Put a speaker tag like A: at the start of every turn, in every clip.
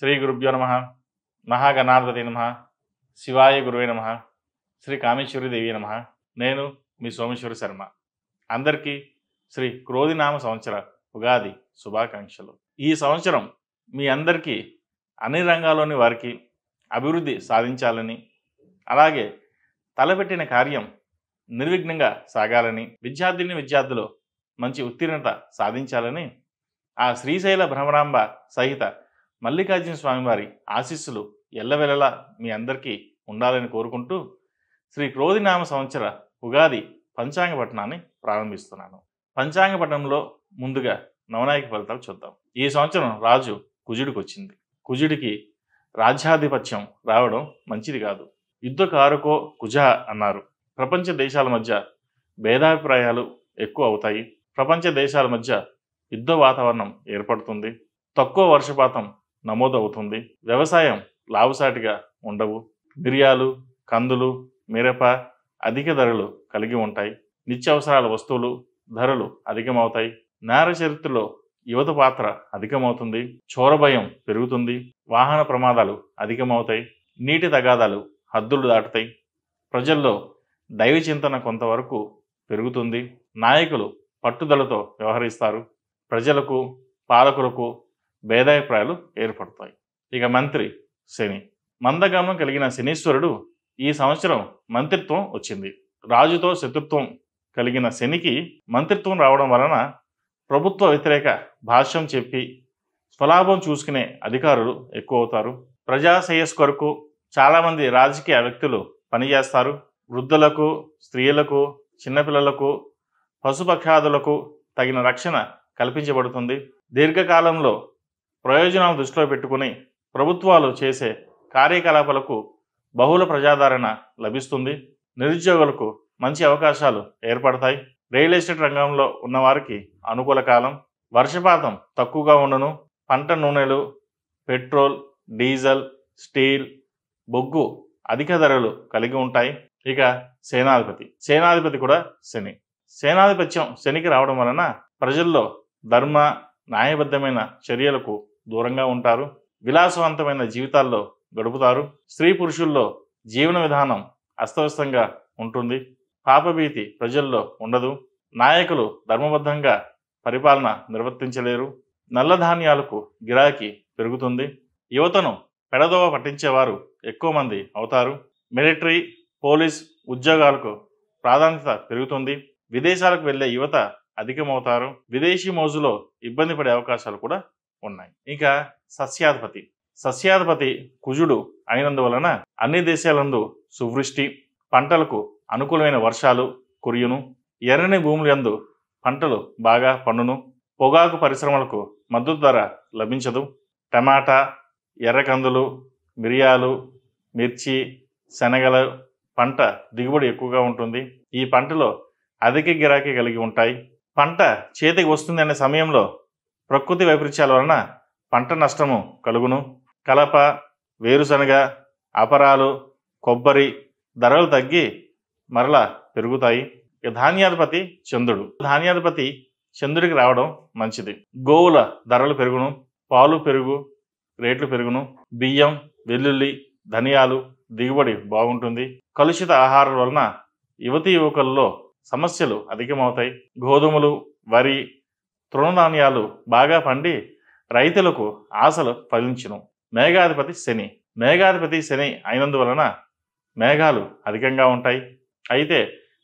A: శ్రీ గురుభ్యో నమ. మహాగణాధిపతి నమ. శివాయ గురువే నమ. శ్రీ కామేశ్వరి దేవి నమ. నేను మీ సోమేశ్వర శర్మ. అందరికీ శ్రీ క్రోధినామ సంవత్సర ఉగాది శుభాకాంక్షలు. ఈ సంవత్సరం మీ అందరికీ అన్ని రంగాల్లోని వారికి అభివృద్ధి సాధించాలని, అలాగే తలపెట్టిన కార్యం నిర్విఘ్నంగా సాగాలని, విద్యార్థులు మంచి ఉత్తీర్ణత సాధించాలని ఆ శ్రీశైల భ్రమరాంబ సహిత మల్లికార్జున స్వామివారి ఆశీస్సులు ఎల్లవెల్లలా మీ అందరికీ ఉండాలని కోరుకుంటూ శ్రీ క్రోధినామ సంవత్సర ఉగాది పంచాంగ పఠనాన్ని ప్రారంభిస్తున్నాను. పంచాంగ పఠనంలో ముందుగా నవనాయక ఫలితాలు చూద్దాం. ఈ సంవత్సరం రాజు కుజుడికి వచ్చింది. కుజుడికి రాజ్యాధిపత్యం రావడం మంచిది కాదు. యుద్ధకారుకో కుజ అన్నారు. ప్రపంచ దేశాల మధ్య భేదాభిప్రాయాలు ఎక్కువ అవుతాయి. ప్రపంచ దేశాల మధ్య యుద్ధ వాతావరణం ఏర్పడుతుంది. తక్కువ వర్షపాతం నమోదు అవుతుంది. వ్యవసాయం లాభసాటిగా ఉండవు. మిరియాలు, కందులు, మిరప అధిక ధరలు కలిగి ఉంటాయి. నిత్యావసరాల వస్తువులు ధరలు అధికమవుతాయి. నేర చరిత్రలో యువత పాత్ర అధికమవుతుంది. చోరభయం పెరుగుతుంది. వాహన ప్రమాదాలు అధికమవుతాయి. నీటి తగాదాలు హద్దులు దాటుతాయి. ప్రజల్లో దైవ చింతన కొంతవరకు పెరుగుతుంది. నాయకులు పట్టుదలతో వ్యవహరిస్తారు. ప్రజలకు, పాలకులకు భేదాభిప్రాయాలు ఏర్పడతాయి. ఇక మంత్రి శని. మందగమనం కలిగిన శనీశ్వరుడు ఈ సంవత్సరం మంత్రిత్వం వచ్చింది. రాజుతో శత్రుత్వం కలిగిన శనికి మంత్రిత్వం రావడం వలన ప్రభుత్వ వ్యతిరేక భాష్యం చెప్పి స్వలాభం చూసుకునే అధికారులు ఎక్కువ అవుతారు. ప్రజా శ్రేయస్సు కొరకు చాలామంది రాజకీయ వ్యక్తులు పనిచేస్తారు. వృద్ధులకు, స్త్రీలకు, చిన్నపిల్లలకు, పశుపక్షాదులకు తగిన రక్షణ కల్పించబడుతుంది. దీర్ఘకాలంలో ప్రయోజనాలు దృష్టిలో పెట్టుకుని ప్రభుత్వాలు చేసే కార్యకలాపాలకు బహుళ ప్రజాదరణ లభిస్తుంది. నిరుద్యోగులకు మంచి అవకాశాలు ఏర్పడతాయి. రియల్ ఎస్టేట్ రంగంలో ఉన్నవారికి అనుకూల కాలం. వర్షపాతం తక్కువగా ఉండును. పంట నూనెలు, పెట్రోల్, డీజిల్, స్టీల్, బొగ్గు అధిక ధరలు కలిగి ఉంటాయి. ఇక సేనాధిపతి కూడా శని. సేనాధిపత్యం శనికి రావడం వలన ప్రజల్లో ధర్మ, న్యాయబద్ధమైన చర్యలకు దూరంగా ఉంటారు. విలాసవంతమైన జీవితాల్లో గడుపుతారు. స్త్రీ పురుషుల్లో జీవన విధానం అస్తవ్యస్తంగా ఉంటుంది. పాపభీతి ప్రజల్లో ఉండదు. నాయకులు ధర్మబద్ధంగా పరిపాలన నిర్వర్తించలేరు. నల్ల ధాన్యాలకు గిరాకీ పెరుగుతుంది. యువతను పెడదోవ పట్టించేవారు ఎక్కువ మంది అవుతారు. మిలిటరీ, పోలీస్ ఉద్యోగాలకు ప్రాధాన్యత పెరుగుతుంది. విదేశాలకు వెళ్ళే యువత అధికమవుతారు. విదేశీ మోజులో ఇబ్బంది పడే అవకాశాలు కూడా ఉన్నాయి. ఇక సస్యాధిపతి కుజుడు అయినందువలన అన్ని దేశాలందు సువృష్టి, పంటలకు అనుకూలమైన వర్షాలు కురియును. ఎర్రని భూములందు పంటలు బాగా పండును. పొగాకు పరిశ్రమలకు మద్దతు ధర లభించదు. టమాటా, ఎర్రకందులు, మిరియాలు, మిర్చి, శనగల పంట దిగుబడి ఎక్కువగా ఉంటుంది. ఈ పంటలో అధిక గిరాకీ కలిగి ఉంటాయి. పంట చేతికి వస్తుంది అనే సమయంలో ప్రకృతి వైపరీత్యాల వలన పంట నష్టము కలుగును. కలప, వేరుశనగ, అపరాలు, కొబ్బరి ధరలు తగ్గి మరలా పెరుగుతాయి. ఇక ధాన్యాధిపతి చంద్రుడికి రావడం మంచిది. గోవుల ధరలు పెరుగును. పాలు, పెరుగు రేట్లు పెరుగును. బియ్యం, వెల్లుల్లి, ధనియాలు దిగుబడి బాగుంటుంది. కలుషిత ఆహారం వలన యువతీ యువకుల్లో సమస్యలు అధికమవుతాయి. గోధుమలు, వరి, తృణధాన్యాలు బాగా పండి రైతులకు ఆశలు ఫలించును. మేఘాధిపతి శని అయినందువలన మేఘాలు అధికంగా ఉంటాయి. అయితే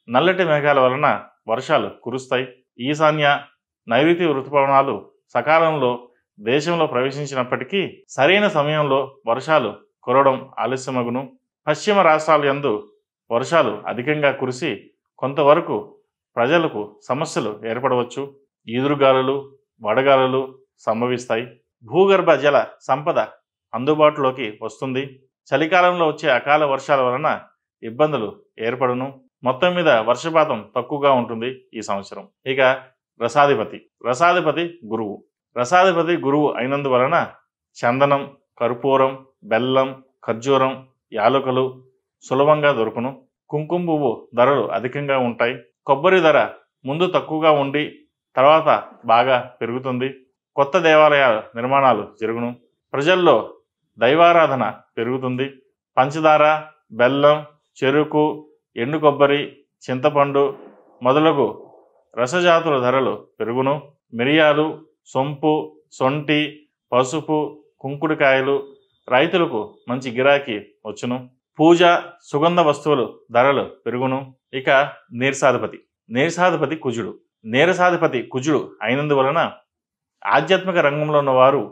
A: నల్లటి మేఘాల వలన వర్షాలు కురుస్తాయి. ఈశాన్య, నైరుతి ఋతుపవనాలు సకాలంలో దేశంలో ప్రవేశించినప్పటికీ సరైన సమయంలో వర్షాలు కురవడం ఆలస్యమగును. పశ్చిమ రాష్ట్రాల యందు వర్షాలు అధికంగా కురిసి కొంతవరకు ప్రజలకు సమస్యలు ఏర్పడవచ్చు. ఈదురుగాలులు, వడగాలులు సంభవిస్తాయి. భూగర్భ జల సంపద అందుబాటులోకి వస్తుంది. చలికాలంలో వచ్చే అకాల వర్షాల వలన ఇబ్బందులు ఏర్పడును. మొత్తం మీద వర్షపాతం తక్కువగా ఉంటుంది ఈ సంవత్సరం. ఇక రసాధిపతి గురువు అయినందువలన చందనం, కర్పూరం, బెల్లం, ఖర్జూరం, యాలకులు సులభంగా దొరుకును. కుంకుమ పువ్వు ధరలు అధికంగా ఉంటాయి. కొబ్బరి ధర ముందు తక్కువగా ఉండి తర్వాత బాగా పెరుగుతుంది. కొత్త దేవాలయాల నిర్మాణాలు జరుగును. ప్రజల్లో దైవారాధన పెరుగుతుంది. పంచదార, బెల్లం, చెరుకు, ఎండు కొబ్బరి, చింతపండు మొదలగు రసజాతుల ధరలు పెరుగును. మిరియాలు, సొంపు, సొంటి, పసుపు, కుంకుడుకాయలు రైతులకు మంచి గిరాకీ వచ్చును. పూజ, సుగంధ వస్తువులు ధరలు పెరుగును. ఇక నీరసాధిపతి కుజుడు. నీరసాధిపతి కుజుడు అయినందువలన ఆధ్యాత్మిక రంగంలో ఉన్నవారు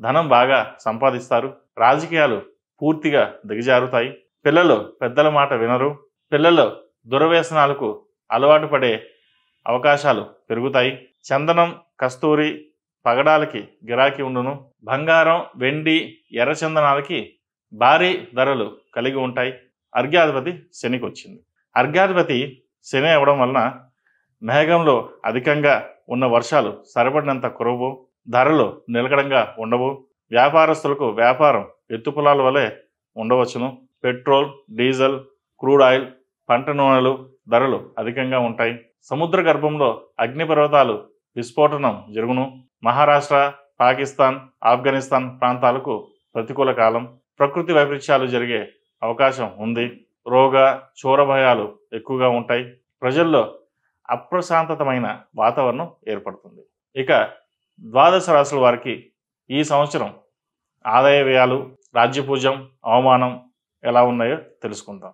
A: ధనం బాగా సంపాదిస్తారు. రాజకీయాలు పూర్తిగా దిగజారుతాయి. పిల్లలు పెద్దల మాట వినరు. పిల్లలు దుర్వ్యసనాలకు అలవాటు పడే అవకాశాలు పెరుగుతాయి. చందనం, కస్తూరి, పగడాలకి గిరాకీ ఉండును. బంగారం, వెండి, ఎర్రచందనాలకి భారీ ధరలు కలిగి ఉంటాయి. అర్ఘ్యాధిపతి శనికి వచ్చింది. అర్ఘ్యాధిపతి శని అవ్వడం వలన మేఘంలో అధికంగా ఉన్న వర్షాలు సరిపడినంత కురవు, ధరలు నిలకడంగా ఉండవు. వ్యాపారస్తులకు వ్యాపారం ఎత్తుపులాల వలె ఉండవచ్చును. పెట్రోల్, డీజిల్, క్రూడ్ ఆయిల్, పంట నూనెలు ధరలు అధికంగా ఉంటాయి. సముద్ర గర్భంలో అగ్నిపర్వతాలు విస్ఫోటనం జరుగును. మహారాష్ట్ర, పాకిస్తాన్, ఆఫ్ఘనిస్తాన్ ప్రాంతాలకు ప్రతికూల కాలం. ప్రకృతి వైపరీత్యాలు జరిగే అవకాశం ఉంది. రోగ చోర భయాలు ఎక్కువగా ఉంటాయి. ప్రజల్లో అప్రశాంతమైన వాతావరణం ఏర్పడుతుంది. ఇక ద్వాదశ రాశుల వారికి ఈ సంవత్సరం ఆదాయ వ్యయాలు, రాజ్యపూజ్యం, అవమానం ఎలా ఉన్నాయో తెలుసుకుందాం.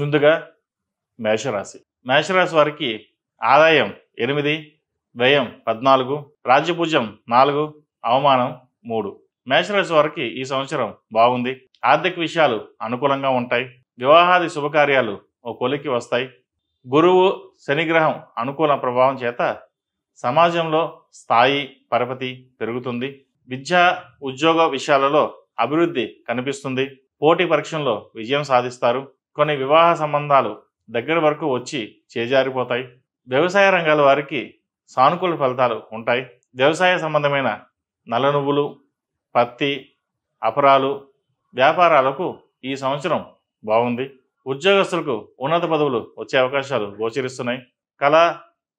A: ముందుగా మేషరాశి. మేషరాశి వారికి ఆదాయం 8, వ్యయం 14, రాజ్యపూజ్యం 4, అవమానం 3. మేషరాశి వారికి ఈ సంవత్సరం బాగుంది. ఆర్థిక విషయాలు అనుకూలంగా ఉంటాయి. వివాహాది శుభకార్యాలు ఓ కొలికి వస్తాయి. గురువు, శనిగ్రహం అనుకూల ప్రభావం చేత సమాజంలో స్థాయి, పరపతి పెరుగుతుంది. విద్యా, ఉద్యోగ విషయాలలో అభివృద్ధి కనిపిస్తుంది. పోటీ పరీక్షల్లో విజయం సాధిస్తారు. కొన్ని వివాహ సంబంధాలు దగ్గర వరకు వచ్చి చేజారిపోతాయి. వ్యవసాయ రంగాల వారికి సానుకూల ఫలితాలు ఉంటాయి. వ్యవసాయ సంబంధమైన నల్ల నువ్వులు, పత్తి, అపరాలు వ్యాపారాలకు ఈ సంవత్సరం బాగుంది. ఉద్యోగస్తులకు ఉన్నత పదవులు వచ్చే అవకాశాలు గోచరిస్తున్నాయి. కళా,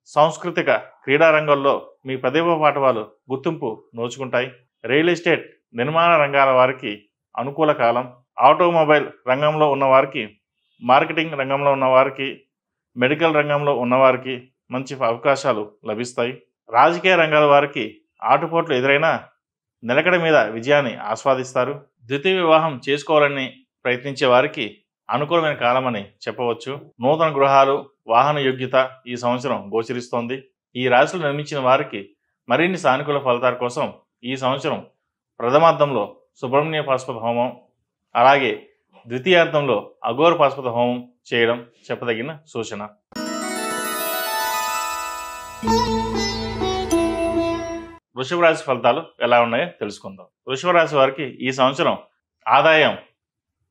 A: సాంస్కృతిక, క్రీడా రంగంలో మీ ప్రతిభా పాఠవాలు గుర్తింపు నోచుకుంటాయి. రియల్ ఎస్టేట్, నిర్మాణ రంగాల వారికి అనుకూల కాలం. ఆటోమొబైల్ రంగంలో ఉన్నవారికి, మార్కెటింగ్ రంగంలో ఉన్నవారికి, మెడికల్ రంగంలో ఉన్నవారికి మంచి అవకాశాలు లభిస్తాయి. రాజకీయ రంగాల వారికి ఆటుపోట్లు ఎదురైనా నిలకడ మీద విజయాన్ని ఆస్వాదిస్తారు. ద్వితీయ వివాహం చేసుకోవాలని ప్రయత్నించే వారికి అనుకూలమైన కాలమని చెప్పవచ్చు. నూతన గృహాలు, వాహన యోగ్యత ఈ సంవత్సరం గోచరిస్తోంది. ఈ రాశులు నిర్మించిన వారికి మరిన్ని సానుకూల ఫలితాల కోసం ఈ సంవత్సరం ప్రథమార్థంలో సుబ్రహ్మణ్య పాశుపత హోమం, అలాగే ద్వితీయార్థంలో అఘోర పాశుపత హోమం చేయడం చెప్పదగిన సూచన. వృషభ రాశి ఫలితాలు ఎలా ఉన్నాయో తెలుసుకుందాం. వృషభ రాశి వారికి ఈ సంవత్సరం ఆదాయం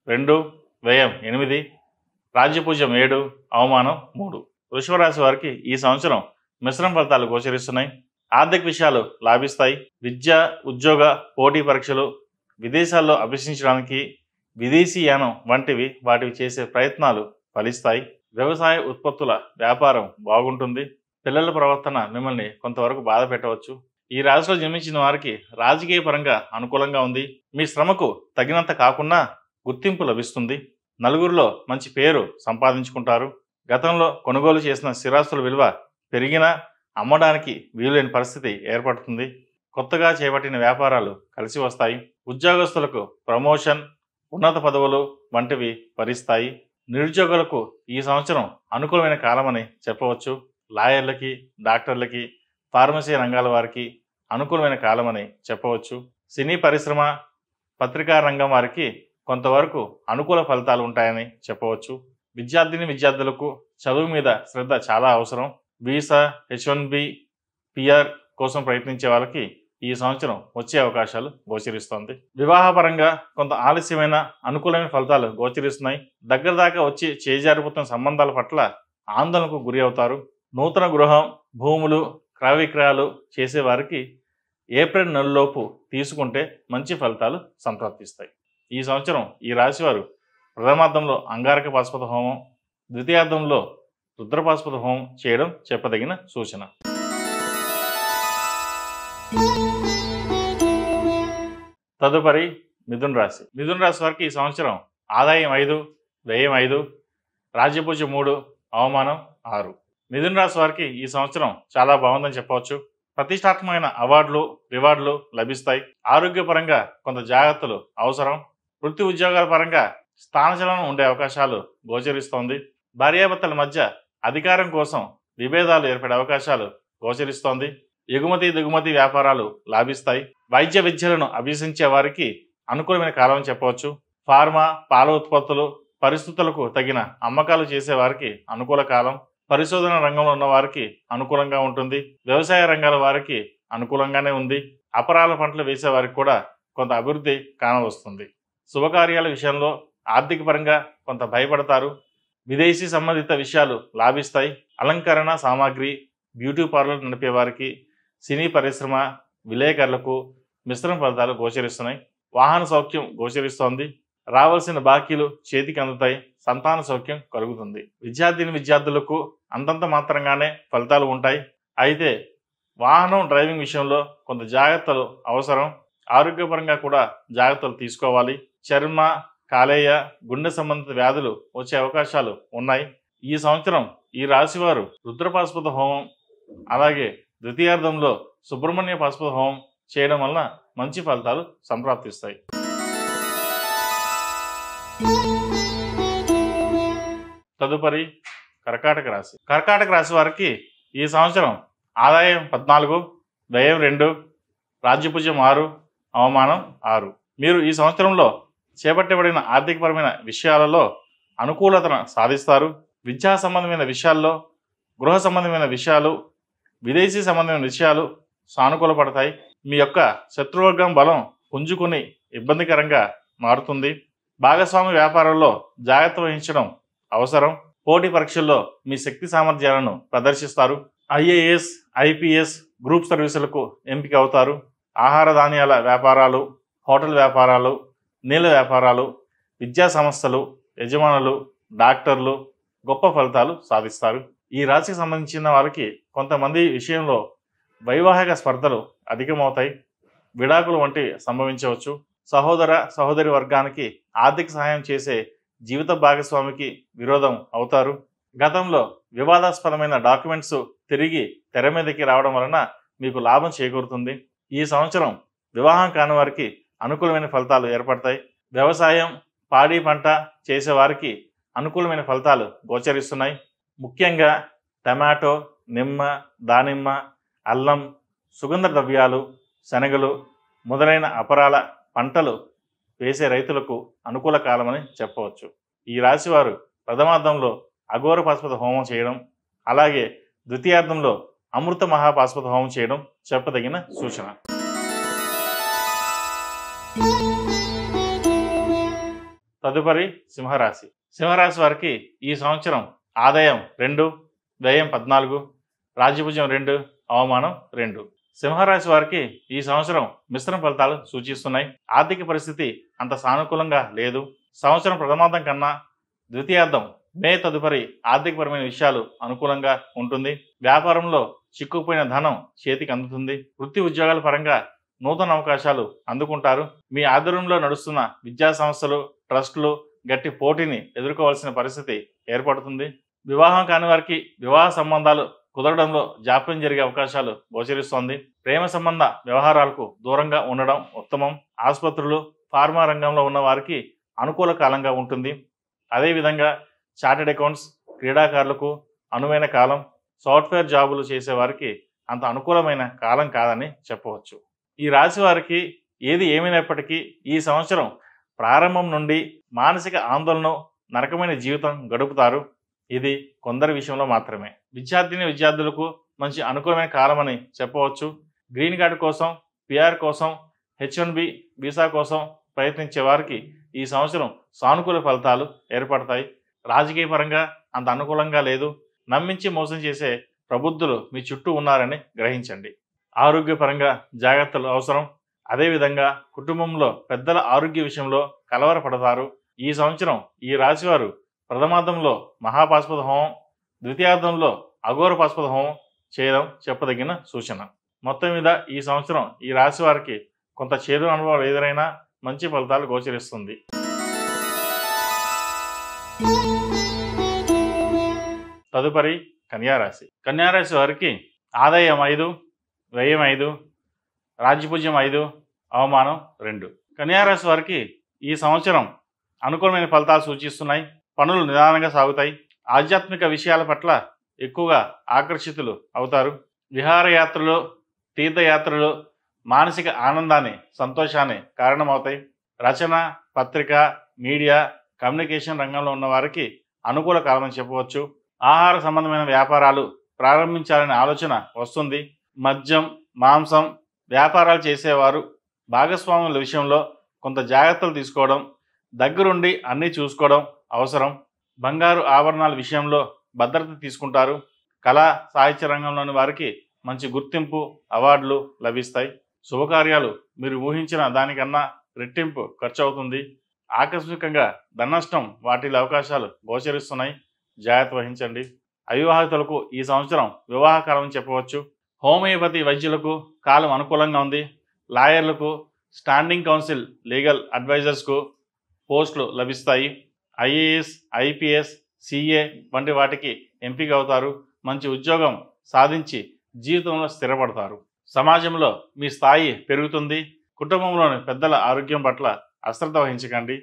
A: 2, వ్యయం 8, రాజ్యపూజ్యం 7, అవమానం 3. వృషభ రాశి వారికి ఈ సంవత్సరం మిశ్రమ ఫలితాలు గోచరిస్తున్నాయి. ఆర్థిక విషయాలు లాభిస్తాయి. విద్య, ఉద్యోగ, పోటీ పరీక్షలు, విదేశాల్లో అభ్యసించడానికి, విదేశీ యానం వంటివి వాటివి చేసే ప్రయత్నాలు ఫలిస్తాయి. వ్యవసాయ ఉత్పత్తుల వ్యాపారం బాగుంటుంది. పిల్లల ప్రవర్తన మిమ్మల్ని కొంతవరకు బాధ పెట్టవచ్చు. ఈ రాశిలో జన్మించిన వారికి రాజకీయ పరంగా అనుకూలంగా ఉంది. మీ శ్రమకు తగినంత కాకుండా గుర్తింపు లభిస్తుంది. నలుగురిలో మంచి పేరు సంపాదించుకుంటారు. గతంలో కొనుగోలు చేసిన స్థిరాస్తుల విలువ పెరిగినా అమ్మడానికి వీలులేని పరిస్థితి ఏర్పడుతుంది. కొత్తగా చేపట్టిన వ్యాపారాలు కలిసి వస్తాయి. ఉద్యోగస్తులకు ప్రమోషన్, ఉన్నత పదవులు వంటివి వరిస్తాయి. నిరుద్యోగులకు ఈ సంవత్సరం అనుకూలమైన కాలమని చెప్పవచ్చు. లాయర్లకి, డాక్టర్లకి, ఫార్మసీ రంగాల వారికి అనుకూలమైన కాలమని చెప్పవచ్చు. సినీ పరిశ్రమ, పత్రికా రంగం వారికి కొంతవరకు అనుకూల ఫలితాలు ఉంటాయని చెప్పవచ్చు. విద్యార్థులకు చదువు మీద శ్రద్ధ చాలా అవసరం. వీసా, H1B, PR కోసం ప్రయత్నించే వాళ్ళకి ఈ సంవత్సరం వచ్చే అవకాశాలు గోచరిస్తోంది. వివాహపరంగా కొంత ఆలస్యమైన అనుకూలమైన ఫలితాలు గోచరిస్తున్నాయి. దగ్గర దాకా వచ్చి చేజారిపోతున్న సంబంధాల పట్ల ఆందోళనకు గురి అవుతారు. నూతన గృహం, భూములు, క్రయ విక్రయాలు చేసేవారికి ఏప్రిల్ నెలలోపు తీసుకుంటే మంచి ఫలితాలు సంప్రాప్తిస్తాయి. ఈ సంవత్సరం ఈ రాశివారు ప్రథమార్థంలో అంగారక పాశుపత హోమం, ద్వితీయార్థంలో రుద్రపాశుపత హోమం చేయడం చెప్పదగిన సూచన. తదుపరి మిథున రాశి. మిథున రాశి వారికి ఈ సంవత్సరం ఆదాయం 5, వ్యయం 5, రాజ్యపూజ్యం 3, అవమానం 6. మిథున రాశి వారికి ఈ సంవత్సరం చాలా బాగుందని చెప్పవచ్చు. ప్రతిష్టాత్మకమైన అవార్డులు, రివార్డులు లభిస్తాయి. ఆరోగ్యపరంగా కొంత జాగ్రత్తలు అవసరం. వృత్తి ఉద్యోగాల పరంగా స్థానచలనం ఉండే అవకాశాలు గోచరిస్తోంది. భార్యాభర్తల మధ్య అధికారం కోసం విభేదాలు ఏర్పడే అవకాశాలు గోచరిస్తోంది. ఎగుమతి దిగుమతి వ్యాపారాలు లాభిస్తాయి. వైద్య విద్యలను అభ్యసించే వారికి అనుకూలమైన కాలం అని చెప్పవచ్చు. ఫార్మా, పాల ఉత్పత్తులు పరిస్థితులకు తగిన అమ్మకాలు చేసే వారికి అనుకూల కాలం. పరిశోధన రంగంలో ఉన్న వారికి అనుకూలంగా ఉంటుంది. వ్యవసాయ రంగాల వారికి అనుకూలంగానే ఉంది. అపరాల పంటలు వేసే వారికి కూడా కొంత అభివృద్ధి కానవస్తుంది. శుభకార్యాల విషయంలో ఆర్థిక పరంగా కొంత భయపడతారు. విదేశీ సంబంధిత విషయాలు లాభిస్తాయి. అలంకరణ సామాగ్రి, బ్యూటీ పార్లర్ నడిపే వారికి, సినీ పరిశ్రమ, విలేకరులకు మిశ్రమ ఫలితాలు గోచరిస్తున్నాయి. వాహన సౌఖ్యం గోచరిస్తోంది. రావాల్సిన బాకీలు చేతికి అందుతాయి. సంతాన సౌఖ్యం కలుగుతుంది. విద్యార్థులకు అంతంత మాత్రంగానే ఫలితాలు ఉంటాయి. అయితే వాహనం డ్రైవింగ్ విషయంలో కొంత జాగ్రత్తలు అవసరం. ఆరోగ్యపరంగా కూడా జాగ్రత్తలు తీసుకోవాలి. చర్మ, కాలేయ, గుండె సంబంధిత వ్యాధులు వచ్చే అవకాశాలు ఉన్నాయి. ఈ సంవత్సరం ఈ రాశివారు రుద్రపాశుపత హోమం, అలాగే ద్వితీయార్థంలో సుబ్రహ్మణ్య పాశుపత హోమం చేయడం వలన మంచి ఫలితాలు సంప్రాప్తిస్తాయి. తదుపరి కర్కాటక రాశి. కర్కాటక రాశి వారికి ఈ సంవత్సరం ఆదాయం 14, వ్యయం 2, రాజ్యపూజ్యం 6, అవమానం 6. మీరు ఈ సంవత్సరంలో చేపట్టబడిన ఆర్థికపరమైన విషయాలలో అనుకూలతను సాధిస్తారు. విద్యా సంబంధమైన విషయాల్లో, గృహ సంబంధమైన విషయాలు, విదేశీ సంబంధమైన విషయాలు సానుకూలపడతాయి. మీ యొక్క శత్రువర్గం బలం పుంజుకుని ఇబ్బందికరంగా మారుతుంది. భాగస్వామి వ్యాపారంలో జాగ్రత్త వహించడం అవసరం. పోటీ పరీక్షల్లో మీ శక్తి సామర్థ్యాలను ప్రదర్శిస్తారు. ఐఏఎస్, ఐపీఎస్, గ్రూప్ సర్వీసులకు ఎంపిక అవుతారు. ఆహార ధాన్యాల వ్యాపారాలు, హోటల్ వ్యాపారాలు, నీళ్ళ వ్యాపారాలు, విద్యా సంస్థలు, యజమానులు, డాక్టర్లు గొప్ప ఫలితాలు సాధిస్తారు. ఈ రాశికి సంబంధించిన వారికి కొంతమంది విషయంలో వైవాహిక స్పర్ధలు అధికమవుతాయి. విడాకులు వంటి సంభవించవచ్చు. సహోదర సహోదరి వర్గానికి ఆర్థిక సహాయం చేసే జీవిత భాగస్వామికి విరోధం అవుతారు. గతంలో వివాదాస్పదమైన డాక్యుమెంట్స్ తిరిగి తెర మీదకి రావడం వలన మీకు లాభం చేకూరుతుంది. ఈ సంవత్సరం వివాహం కాని వారికి అనుకూలమైన ఫలితాలు ఏర్పడతాయి. వ్యవసాయం, పాడి పంట చేసేవారికి అనుకూలమైన ఫలితాలు గోచరిస్తున్నాయి. ముఖ్యంగా టమాటో, నిమ్మ, దానిమ్మ, అల్లం, సుగంధ ద్రవ్యాలు, శనగలు మొదలైన అపరాల పంటలు వేసే రైతులకు అనుకూల కాలమని చెప్పవచ్చు. ఈ రాశివారు ప్రథమార్థంలో అఘోర పాశుపత హోమం చేయడం, అలాగే ద్వితీయార్థంలో అమృత మహాపాశుపత హోమం చేయడం చెప్పదగిన సూచన. తదుపరి సింహరాశి. సింహరాశి వారికి ఈ సంవత్సరం ఆదాయం 2, వ్యయం 14, రాజ్యపూజ్యం 2, అవమానం 2. సింహరాశి వారికి ఈ సంవత్సరం మిశ్రమ ఫలితాలు సూచిస్తున్నాయి. ఆర్థిక పరిస్థితి అంత సానుకూలంగా లేదు. సంవత్సరం ప్రథమార్థం కన్నా ద్వితీయార్థం మే తదుపరి ఆర్థికపరమైన విషయాలు అనుకూలంగా ఉంటుంది. వ్యాపారంలో చిక్కుకుపోయిన ధనం చేతికి అందుతుంది. వృత్తి ఉద్యోగాల పరంగా నూతన అవకాశాలు అందుకుంటారు. మీ ఆధ్వర్యంలో నడుస్తున్న విద్యా సంస్థలు, ట్రస్టులు గట్టి పోటీని ఎదుర్కోవాల్సిన పరిస్థితి ఏర్పడుతుంది. వివాహం కాని వారికి వివాహ సంబంధాలు కుదరడంలో జాప్యం జరిగే అవకాశాలు గోచరిస్తోంది. ప్రేమ సంబంధ వ్యవహారాలకు దూరంగా ఉండడం ఉత్తమం. ఆసుపత్రులు, ఫార్మా రంగంలో ఉన్న వారికి అనుకూల కాలంగా ఉంటుంది. అదేవిధంగా చార్టెడ్ అకౌంట్స్, క్రీడాకారులకు అనువైన కాలం. సాఫ్ట్వేర్ జాబులు చేసే వారికి అంత అనుకూలమైన కాలం కాదని చెప్పవచ్చు. ఈ రాశి వారికి ఏది ఏమైనప్పటికీ ఈ సంవత్సరం ప్రారంభం నుండి మానసిక ఆందోళన, నరకమైన జీవితం గడుపుతారు. ఇది కొందరి విషయంలో మాత్రమే. విద్యార్థులకు మంచి అనుకూలమైన కాలమని చెప్పవచ్చు. గ్రీన్ కార్డు కోసం, పిఆర్ కోసం, H1B వీసా కోసం ప్రయత్నించే వారికి ఈ సంవత్సరం సానుకూల ఫలితాలు ఏర్పడతాయి. రాజకీయ పరంగా అంత అనుకూలంగా లేదు. నమ్మించి మోసం చేసే ప్రబుద్ధులు మీ చుట్టూ ఉన్నారని గ్రహించండి. ఆరోగ్యపరంగా జాగ్రత్తలు అవసరం. అదేవిధంగా కుటుంబంలో పెద్దల ఆరోగ్య విషయంలో కలవరపడతారు. ఈ సంవత్సరం ఈ రాశివారు ప్రథమార్థంలో మహాపాశుపత హోమం, ద్వితీయార్థంలో అఘోర పాశుపత హోమం చేయడం చెప్పదగిన సూచన. మొత్తం మీద ఈ సంవత్సరం ఈ రాశి వారికి కొంత చేదు అనుభవాలు ఎదురైనా మంచి ఫలితాలు గోచరిస్తుంది. తదుపరి కన్యారాశి. కన్యారాశి వారికి ఆదాయం 5, వ్యయం 5, రాజ్యపూజ్యం 5, అవమానం 2. కన్యారాశి వారికి ఈ సంవత్సరం అనుకూలమైన ఫలితాలు సూచిస్తున్నాయి. పనులు నిదానంగా సాగుతాయి. ఆధ్యాత్మిక విషయాల పట్ల ఎక్కువగా ఆకర్షితులు అవుతారు. విహారయాత్రలు, తీర్థయాత్రలు మానసిక ఆనందాన్ని, సంతోషాన్ని కారణమవుతాయి. రచన, పత్రిక, మీడియా, కమ్యూనికేషన్ రంగంలో ఉన్న వారికి అనుకూల కాలమని చెప్పవచ్చు. ఆహార సంబంధమైన వ్యాపారాలు ప్రారంభించాలనే ఆలోచన వస్తుంది. మద్యం, మాంసం వ్యాపారాలు చేసేవారు భాగస్వాముల విషయంలో కొంత జాగ్రత్తలు తీసుకోవడం, దగ్గరుండి అన్నీ చూసుకోవడం అవసరం. బంగారు ఆభరణాల విషయంలో భద్రత తీసుకుంటారు. కళా సాహిత్య రంగంలోని వారికి మంచి గుర్తింపు, అవార్డులు లభిస్తాయి. శుభకార్యాలు మీరు ఊహించిన దానికన్నా రెట్టింపు ఖర్చు అవుతుంది. ఆకస్మికంగా ధననష్టం వాటిలో అవకాశాలు గోచరిస్తున్నాయి. జాగ్రత్త వహించండి. అవివాహితులకు ఈ సంవత్సరం వివాహ కాలం చెప్పవచ్చు. హోమియోపతి వైద్యులకు కాలం అనుకూలంగా ఉంది. లాయర్లకు, స్టాండింగ్ కౌన్సిల్ లీగల్ అడ్వైజర్స్కు పోస్టులు లభిస్తాయి. ఐఏఎస్, ఐపీఎస్, సిఏ వంటి వాటికి ఎంపిక అవుతారు. మంచి ఉద్యోగం సాధించి జీవితంలో స్థిరపడతారు. సమాజంలో మీ స్థాయి పెరుగుతుంది. కుటుంబంలోని పెద్దల ఆరోగ్యం పట్ల అశ్రద్ధ వహించకండి.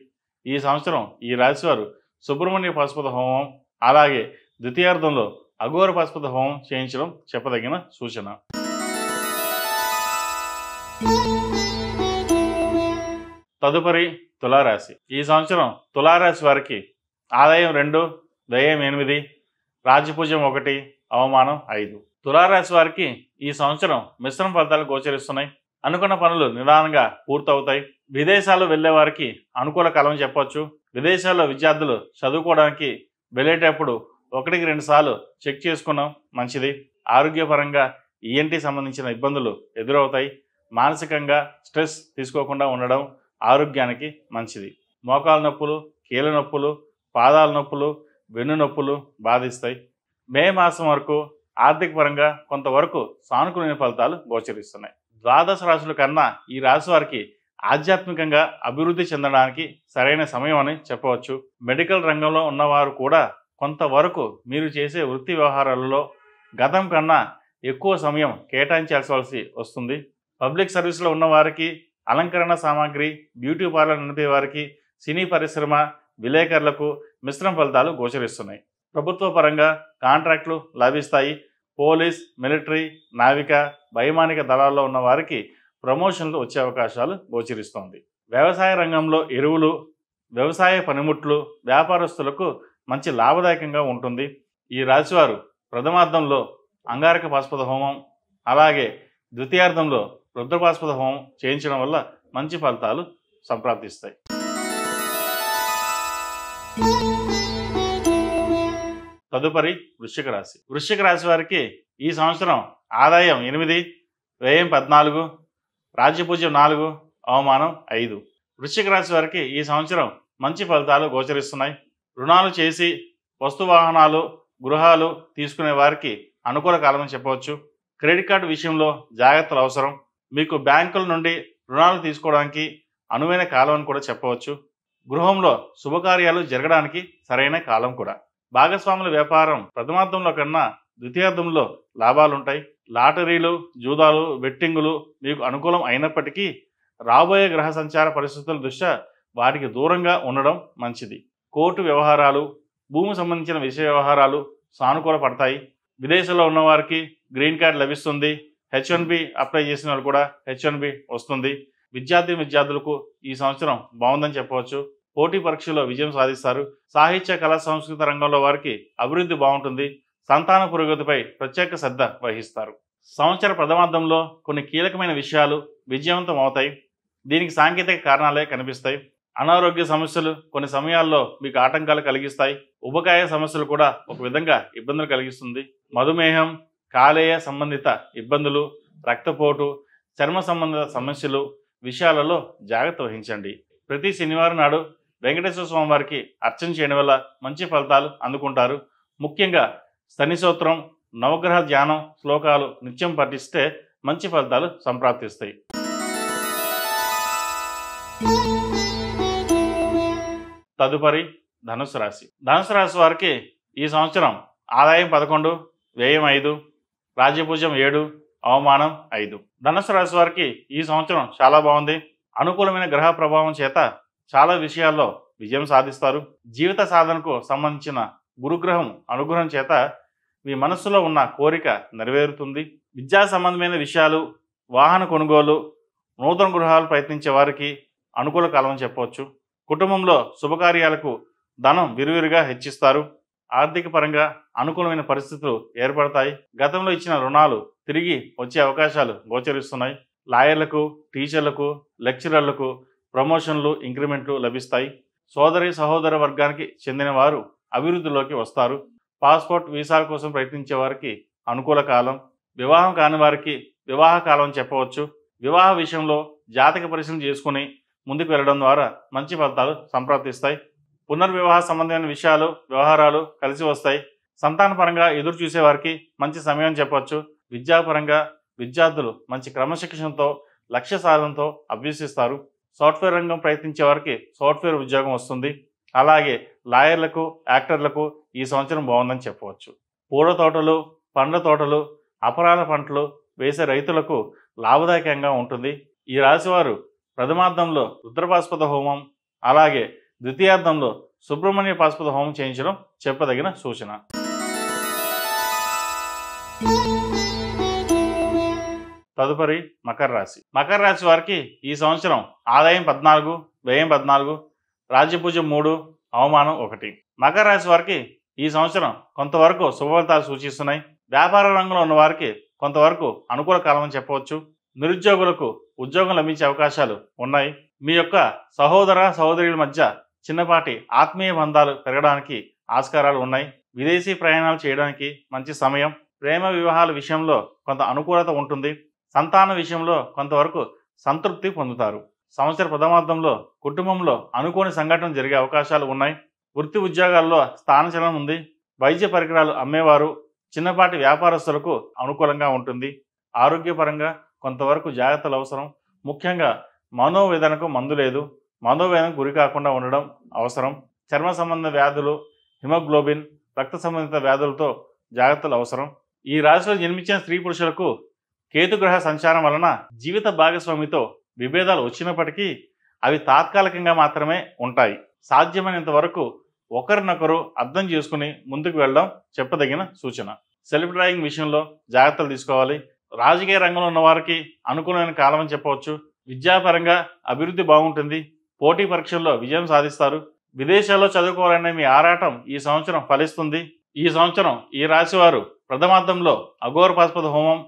A: ఈ సంవత్సరం ఈ రాశివారు సుబ్రహ్మణ్య పాశుపత హోమం, అలాగే ద్వితీయార్థంలో అఘోర పాశుపత హోమం చేయించడం చెప్పదగిన సూచన. తదుపరి తులారాశి. ఈ సంవత్సరం తులారాశి వారికి ఆదాయం 2, వ్యయం 8, రాజ్యపూజ్యం 1, అవమానం 5. తులారాశి వారికి ఈ సంవత్సరం మిశ్రమ ఫలితాలు గోచరిస్తున్నాయి. అనుకున్న పనులు నిదానంగా పూర్తవుతాయి. విదేశాలు వెళ్లే వారికి అనుకూల కాలం చెప్పవచ్చు. విదేశాల్లో విద్యార్థులు చదువుకోవడానికి వెళ్ళేటప్పుడు 1-2 సార్లు చెక్ చేసుకున్నాం మంచిది. ఆరోగ్యపరంగా ఈఎన్టీ సంబంధించిన ఇబ్బందులు ఎదురవుతాయి. మానసికంగా స్ట్రెస్ తీసుకోకుండా ఉండడం ఆరోగ్యానికి మంచిది. మోకాలు నొప్పులు, కీళ్ళ నొప్పులు, పాదాల నొప్పులు, వెన్ను నొప్పులు బాధిస్తాయి. మే మాసం వరకు ఆర్థిక పరంగా కొంతవరకు సానుకూలమైన ఫలితాలు గోచరిస్తున్నాయి. ద్వాదశ రాశుల కన్నా ఈ రాశి వారికి ఆధ్యాత్మికంగా అభివృద్ధి చెందడానికి సరైన సమయం అని చెప్పవచ్చు. మెడికల్ రంగంలో ఉన్నవారు కూడా కొంతవరకు మీరు చేసే వృత్తి వ్యవహారాలలో గతం కన్నా ఎక్కువ సమయం కేటాయించాల్సి వస్తుంది. పబ్లిక్ సర్వీస్లో ఉన్నవారికి, అలంకరణ సామాగ్రి, బ్యూటీ పార్లర్ నడిపే వారికి, సినీ పరిశ్రమ విలేకరులకు మిశ్రమ ఫలితాలు గోచరిస్తున్నాయి. ప్రభుత్వ పరంగా కాంట్రాక్టులు లభిస్తాయి. పోలీస్, మిలిటరీ, నావిక, వైమానిక దళాల్లో ఉన్న వారికి ప్రమోషన్లు వచ్చే అవకాశాలు గోచరిస్తోంది. వ్యవసాయ రంగంలో ఎరువులు, వ్యవసాయ పనిముట్లు వ్యాపారస్తులకు మంచి లాభదాయకంగా ఉంటుంది. ఈ రాశివారు ప్రథమార్థంలో అంగారక పాశుపత హోమం, అలాగే ద్వితీయార్థంలో రుద్రపాశుపత హోమం చేయించడం వల్ల మంచి ఫలితాలు సంప్రాప్తిస్తాయి. తదుపరి వృశ్చిక రాశి. వృశ్చిక రాశి వారికి ఈ సంవత్సరం ఆదాయం 8, వ్యయం 14, రాజ్యపూజ్యం 4, అవమానం 5. వృశ్చిక రాశి వారికి ఈ సంవత్సరం మంచి ఫలితాలు గోచరిస్తున్నాయి. రుణాలు చేసి వస్తు వాహనాలు, గృహాలు తీసుకునే వారికి అనుకూల కాలమని చెప్పవచ్చు. క్రెడిట్ కార్డు విషయంలో జాగ్రత్తలు అవసరం. మీకు బ్యాంకుల నుండి రుణాలు తీసుకోవడానికి అనువైన కాలం అని కూడా చెప్పవచ్చు. గృహంలో శుభకార్యాలు జరగడానికి సరైన కాలం కూడా. భాగస్వాముల వ్యాపారం ప్రథమార్థంలో కన్నా ద్వితీయార్థంలో లాభాలుంటాయి. లాటరీలు, జూదాలు, బెట్టింగులు మీకు అనుకూలం అయినప్పటికీ రాబోయే గ్రహ సంచార పరిస్థితుల దృష్ట్యా వాటికి దూరంగా ఉండడం మంచిది. కోర్టు వ్యవహారాలు, భూమి సంబంధించిన విషయ వ్యవహారాలు సానుకూల పడతాయి. విదేశంలో ఉన్నవారికి గ్రీన్ కార్డ్ లభిస్తుంది. H1B అప్లై చేసిన వాళ్ళు కూడా H1B వస్తుంది. విద్యార్థులకు ఈ సంవత్సరం బాగుందని చెప్పవచ్చు. పోటీ పరీక్షలో విజయం సాధిస్తారు. సాహిత్య, కళా, సంస్కృత రంగంలో వారికి అభివృద్ధి బాగుంటుంది. సంతాన పురోగతిపై ప్రత్యేక శ్రద్ధ వహిస్తారు. సంవత్సర ప్రథమార్థంలో కొన్ని కీలకమైన విషయాలు విజయవంతం అవుతాయి. దీనికి సాంకేతిక కారణాలే కనిపిస్తాయి. అనారోగ్య సమస్యలు కొన్ని సమయాల్లో మీకు ఆటంకాలు కలిగిస్తాయి. ఉబకాయ సమస్యలు కూడా ఒక విధంగా ఇబ్బందులు కలిగిస్తుంది. మధుమేహం, కాలేయ సంబంధిత ఇబ్బందులు, రక్తపోటు, చర్మ సంబంధిత సమస్యలు విషయాలలో జాగ్రత్త వహించండి. ప్రతి శనివారం నాడు వెంకటేశ్వర స్వామి వారికి అర్చన చేయడం వల్ల మంచి ఫలితాలు అందుకుంటారు. ముఖ్యంగా శని స్తోత్రం, నవగ్రహ ధ్యానం శ్లోకాలు నిత్యం పఠిస్తే మంచి ఫలితాలు సంప్రాప్తిస్తాయి. తదుపరి ధనుసు రాశి. ధనుసు రాశి వారికి ఈ సంవత్సరం ఆదాయం 11, వ్యయం 5, రాజ్యపూజ్యం 7, అవమానం 5. ధనుసు రాశి వారికి ఈ సంవత్సరం చాలా బాగుంది. అనుకూలమైన గ్రహ ప్రభావం చేత చాలా విషయాల్లో విజయం సాధిస్తారు. జీవిత సాధనకు సంబంధించిన గురుగ్రహం అనుగ్రహం చేత మీ మనస్సులో ఉన్న కోరిక నెరవేరుతుంది. విద్యా సంబంధమైన విషయాలు, వాహన కొనుగోలు, నూతన గృహాలు ప్రయత్నించే వారికి అనుకూల కాలం చెప్పవచ్చు. కుటుంబంలో శుభకార్యాలకు ధనం విరివిరిగా హెచ్చిస్తారు. ఆర్థిక పరంగా అనుకూలమైన పరిస్థితులు ఏర్పడతాయి. గతంలో ఇచ్చిన రుణాలు తిరిగి వచ్చే అవకాశాలు గోచరిస్తున్నాయి. లాయర్లకు, టీచర్లకు, లెక్చరర్లకు ప్రమోషన్లు, ఇంక్రిమెంట్లు లభిస్తాయి. సోదరి సహోదర వర్గానికి చెందిన వారు అభివృద్ధిలోకి వస్తారు. పాస్పోర్ట్, వీసాల కోసం ప్రయత్నించే వారికి అనుకూల కాలం. వివాహం కాని వారికి వివాహ కాలం చెప్పవచ్చు. వివాహ విషయంలో జాతక పరిశీలన చేసుకుని ముందుకు వెళ్ళడం ద్వారా మంచి ఫలితాలు సంప్రాప్తిస్తాయి. పునర్వివాహ సంబంధమైన విషయాలు, వ్యవహారాలు కలిసి వస్తాయి. సంతానపరంగా ఎదురు చూసే వారికి మంచి సమయం చెప్పవచ్చు. విద్యాపరంగా విద్యార్థులు మంచి క్రమశిక్షణతో, లక్ష్య సాధనతో అభ్యసిస్తారు. సాఫ్ట్వేర్ రంగం ప్రయత్నించే వారికి సాఫ్ట్వేర్ ఉద్యోగం వస్తుంది. అలాగే లాయర్లకు, యాక్టర్లకు ఈ సంవత్సరం బాగుందని చెప్పవచ్చు. పూల తోటలు, పండ్ల తోటలు, అపరాల పంటలు వేసే రైతులకు లాభదాయకంగా ఉంటుంది. ఈ రాశివారు ప్రథమార్థంలో రుద్రపాశుపత హోమం, అలాగే ద్వితీయార్థంలో సుబ్రహ్మణ్య పాశుపత హోమం చేయించడం చెప్పదగిన సూచన. తదుపరి మకర రాశి. మకర రాశి వారికి ఈ సంవత్సరం ఆదాయం 14, వ్యయం 14, రాజ్యపూజ్యం 3, అవమానం 1. మకర రాశి వారికి ఈ సంవత్సరం కొంతవరకు శుభఫలితాలు సూచిస్తున్నాయి. వ్యాపార రంగంలో ఉన్న వారికి కొంతవరకు అనుకూల కాలం అని చెప్పవచ్చు. నిరుద్యోగులకు ఉద్యోగం లభించే అవకాశాలు ఉన్నాయి. మీ యొక్క సహోదర సహోదరుల మధ్య చిన్నపాటి ఆత్మీయ బంధాలు పెరగడానికి ఆస్కారాలు ఉన్నాయి. విదేశీ ప్రయాణాలు చేయడానికి మంచి సమయం. ప్రేమ వివాహాల విషయంలో కొంత అనుకూలత ఉంటుంది. సంతాన విషయంలో కొంతవరకు సంతృప్తి పొందుతారు. సంవత్సర ప్రథమార్థంలో కుటుంబంలో అనుకోని సంఘటన జరిగే అవకాశాలు ఉన్నాయి. వృత్తి ఉద్యోగాల్లో స్థానచలనం ఉంది. వైద్య పరికరాలు అమ్మేవారు, చిన్నపాటి వ్యాపారస్తులకు అనుకూలంగా ఉంటుంది. ఆరోగ్యపరంగా కొంతవరకు జాగ్రత్తలు అవసరం. ముఖ్యంగా మనోవేదనకు మందు లేదు. మనోవేదనకు గురి కాకుండా ఉండడం అవసరం. చర్మ సంబంధ వ్యాధులు, హిమోగ్లోబిన్, రక్త సంబంధిత వ్యాధులతో జాగ్రత్తలు అవసరం. ఈ రాశిలో జన్మించిన స్త్రీ పురుషులకు కేతుగ్రహ సంచారం వలన జీవిత భాగస్వామితో విభేదాలు వచ్చినప్పటికీ అవి తాత్కాలికంగా మాత్రమే ఉంటాయి. సాధ్యమైనంత వరకు ఒకరినొకరు అర్థం చేసుకుని ముందుకు వెళ్ళడం చెప్పదగిన సూచన. సెల్ఫ్ డ్రైవింగ్ విషయంలో జాగ్రత్తలు తీసుకోవాలి. రాజకీయ రంగంలో ఉన్న వారికి అనుకూలమైన కాలం అని చెప్పవచ్చు. విద్యాపరంగా అభివృద్ధి బాగుంటుంది. పోటీ పరీక్షల్లో విజయం సాధిస్తారు. విదేశాల్లో చదువుకోవాలనే మీ ఆరాటం ఈ సంవత్సరం ఫలిస్తుంది. ఈ సంవత్సరం ఈ రాశివారు ప్రథమార్థంలో అఘోర పాశుపత హోమం,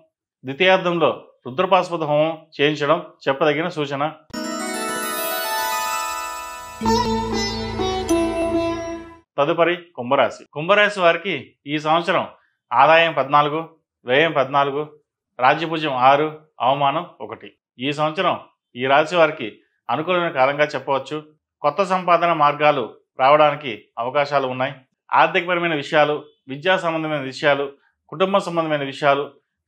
A: ద్వితీయార్థంలో రుద్రపాశుపత హోమం చేయించడం చెప్పదగిన సూచన. తదుపరి కుంభరాశి. కుంభరాశి వారికి ఈ సంవత్సరం ఆదాయం 14, వ్యయం 14, రాజ్యపూజ్యం 6, అవమానం 1. ఈ సంవత్సరం ఈ రాశి వారికి అనుకూలమైన కాలంగా చెప్పవచ్చు. కొత్త సంపాదన మార్గాలు రావడానికి అవకాశాలు ఉన్నాయి. ఆర్థికపరమైన విషయాలు, విద్యా సంబంధమైన విషయాలు, కుటుంబ సంబంధమైన విషయాలు,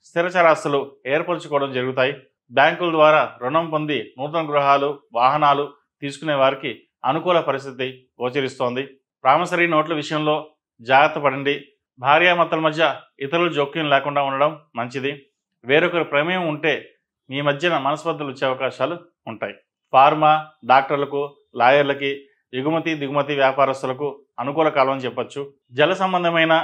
A: స్థిరచరాస్తులు ఏర్పరచుకోవడం జరుగుతాయి. బ్యాంకుల ద్వారా రుణం పొంది నూతన గృహాలు, వాహనాలు తీసుకునే వారికి అనుకూల పరిస్థితి గోచరిస్తోంది. ప్రామిసరీ నోట్ల విషయంలో జాగ్రత్త పడండి. భార్యాభర్తల మధ్య ఇతరుల జోక్యం లేకుండా ఉండడం మంచిది. వేరొకరి ప్రమేయం ఉంటే మీ మధ్యన మనస్పర్ధలు వచ్చే అవకాశాలు ఉంటాయి. ఫార్మా, డాక్టర్లకు, లాయర్లకి, ఎగుమతి దిగుమతి వ్యాపారస్తులకు అనుకూల కాలం అని చెప్పచ్చు. జల సంబంధమైన,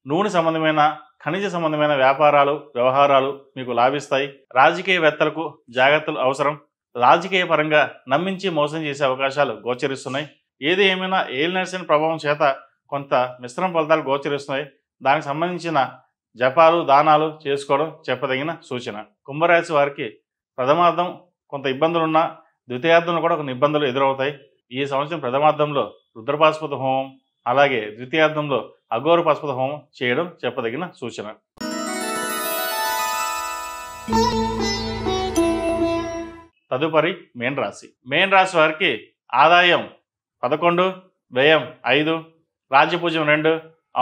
A: నూనె సంబంధమైన, ఖనిజ సంబంధమైన వ్యాపారాలు, వ్యవహారాలు మీకు లాభిస్తాయి. రాజకీయవేత్తలకు జాగ్రత్తలు అవసరం. రాజకీయ పరంగా నమ్మించి మోసం చేసే అవకాశాలు గోచరిస్తున్నాయి. ఏది ఏమైనా ఏలినర్సిన ప్రభావం చేత కొంత మిశ్రమ ఫలితాలు గోచరిస్తున్నాయి. దానికి సంబంధించిన జపాలు, దానాలు చేసుకోవడం చెప్పదగిన సూచన. కుంభరాశి వారికి ప్రథమార్థం కొంత ఇబ్బందులున్నా ద్వితీయార్థంలో కూడా కొన్ని ఇబ్బందులు ఎదురవుతాయి. ఈ సంవత్సరం ప్రథమార్థంలో రుద్రపాశుపత హోమం, అలాగే ద్వితీయార్థంలో అఘోర పాశుపత హోమం చేయడం చెప్పదగిన సూచన. తదుపరి మేన్ రాశి. మేన్ రాశి వారికి ఆదాయం 11, వ్యయం 5, రాజ్యపూజ్యం 2,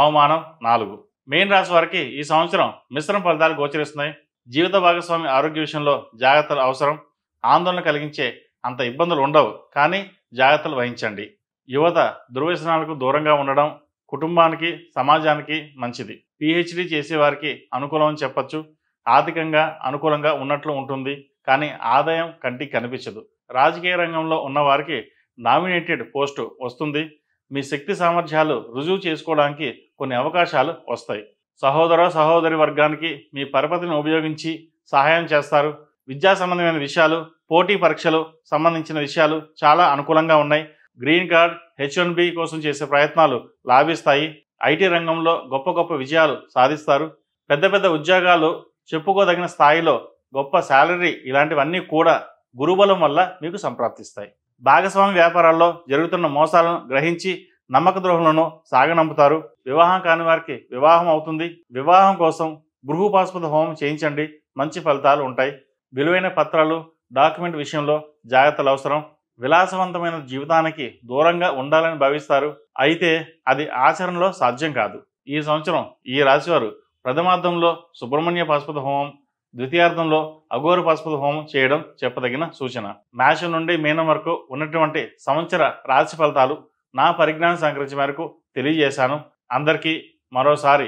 A: అవమానం 4. మేన్ రాశి వారికి ఈ సంవత్సరం మిశ్రమ ఫలితాలు గోచరిస్తున్నాయి. జీవిత భాగస్వామి ఆరోగ్య విషయంలో జాగ్రత్తలు అవసరం. ఆందోళన కలిగించే అంత ఇబ్బందులు ఉండవు, కానీ జాగ్రత్తలు వహించండి. యువత దుర్వ్యసనాలకు దూరంగా ఉండడం కుటుంబానికి, సమాజానికి మంచిది. పిహెచ్డి చేసేవారికి అనుకూలం అని చెప్పచ్చు. ఆర్థికంగా అనుకూలంగా ఉన్నట్లు ఉంటుంది, కానీ ఆదాయం కంటికి కనిపించదు. రాజకీయ రంగంలో ఉన్నవారికి నామినేటెడ్ పోస్టు వస్తుంది. మీ శక్తి సామర్థ్యాలు రుజువు చేసుకోవడానికి కొన్ని అవకాశాలు వస్తాయి. సహోదర సహోదరి వర్గానికి మీ పరపతిని ఉపయోగించి సహాయం చేస్తారు. విద్యా సంబంధమైన విషయాలు, పోటీ పరీక్షలు సంబంధించిన విషయాలు చాలా అనుకూలంగా ఉన్నాయి. గ్రీన్ కార్డ్, H1B కోసం చేసే ప్రయత్నాలు లాభిస్తాయి. ఐటీ రంగంలో గొప్ప గొప్ప విజయాలు సాధిస్తారు. పెద్ద పెద్ద ఉద్యోగాలు, చెప్పుకోదగిన స్థాయిలో గొప్ప శాలరీ, ఇలాంటివన్నీ కూడా గురుబలం వల్ల మీకు సంప్రాప్తిస్తాయి. భాగస్వామి వ్యాపారాల్లో జరుగుతున్న మోసాలను గ్రహించి నమ్మక ద్రోహులను సాగనంపుతారు. వివాహం కాని వారికి వివాహం అవుతుంది. వివాహం కోసం గృహోపాస్పద హోమం చేయించండి, మంచి ఫలితాలు ఉంటాయి. విలువైన పత్రాలు, డాక్యుమెంట్ విషయంలో జాగ్రత్తలు అవసరం. విలాసవంతమైన జీవితానికి దూరంగా ఉండాలని భావిస్తారు, అయితే అది ఆచరణలో సాధ్యం కాదు. ఈ సంవత్సరం ఈ రాశివారు ప్రథమార్థంలో సుబ్రహ్మణ్య పాశుపత హోమం, ద్వితీయార్థంలో అఘోర పాశుపత హోమం చేయడం చెప్పదగిన సూచన. మేషం నుండి మీనం వరకు ఉన్నటువంటి సంవత్సర రాశి ఫలితాలు నా పరిజ్ఞాన సంకరించి మేరకు తెలియజేశాను. అందరికీ మరోసారి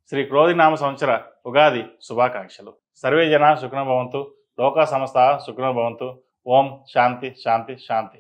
A: శ్రీ క్రోధినామ సంవత్సర ఉగాది శుభాకాంక్షలు. సర్వే జన సుఖినో భవంతు, లోకా సమస్త సుఖినో భవంతు. ఓం శాంతి శాంతి శాంతి.